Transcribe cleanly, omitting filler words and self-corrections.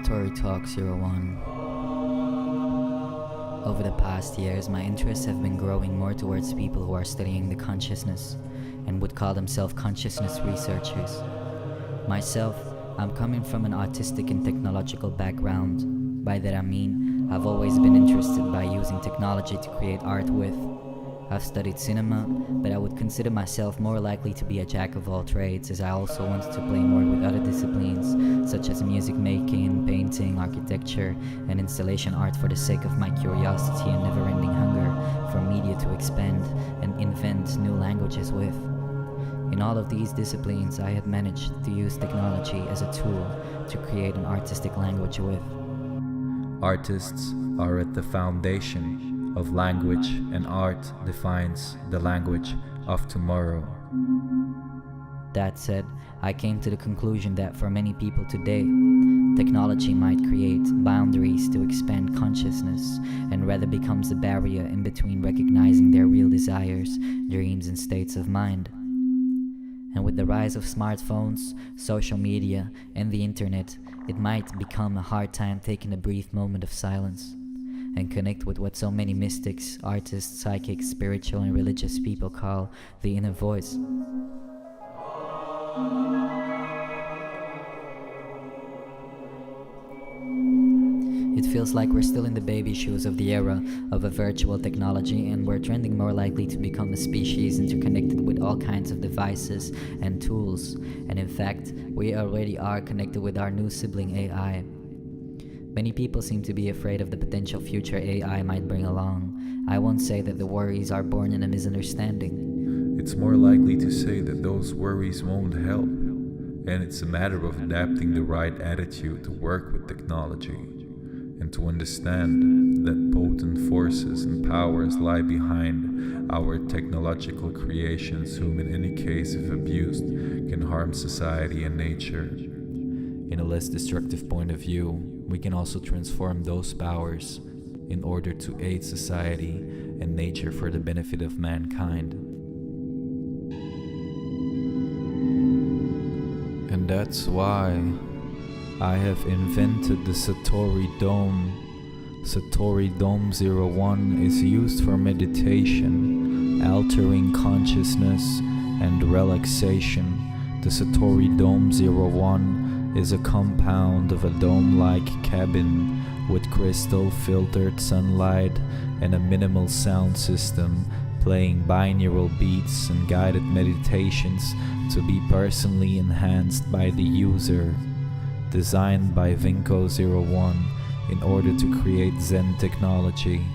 Satori Talks 01. Over the past years, my interests have been growing more towards people who are studying the consciousness and would call themselves consciousness researchers. Myself, I'm coming from an artistic and technological background. By that I mean, I've always been interested by using technology to create art with. I've studied cinema, but I would consider myself more likely to be a jack of all trades, as I also wanted to play more with other disciplines, such as music making, painting, architecture, and installation art for the sake of my curiosity and never-ending hunger for media to expand and invent new languages with. In all of these disciplines, I had managed to use technology as a tool to create an artistic language with. Artists are at the foundation of language, and art defines the language of tomorrow. That said, I came to the conclusion that for many people today, technology might create boundaries to expand consciousness and rather becomes a barrier in between recognizing their real desires, dreams, and states of mind. And with the rise of smartphones, social media, and the internet, it might become a hard time taking a brief moment of silence and connect with what so many mystics, artists, psychics, spiritual, and religious people call the inner voice. It feels like we're still in the baby shoes of the era of a virtual technology, and we're trending more likely to become a species interconnected with all kinds of devices and tools. And in fact, we already are connected with our new sibling AI. Many people seem to be afraid of the potential future AI might bring along. I won't say that the worries are born in a misunderstanding. It's more likely to say that those worries won't help, and it's a matter of adapting the right attitude to work with technology, and to understand that potent forces and powers lie behind our technological creations, whom in any case, if abused, can harm society and nature. In a less destructive point of view, we can also transform those powers in order to aid society and nature for the benefit of mankind. And that's why I have invented the Satori Dome. Satori Domes 01 is used for meditation, altering consciousness, and relaxation. The Satori Dome 01 is a compound of a dome-like cabin with crystal-filtered sunlight and a minimal sound system, playing binaural beats and guided meditations to be personally enhanced by the user. Designed by Vinco 01 in order to create Zen technology.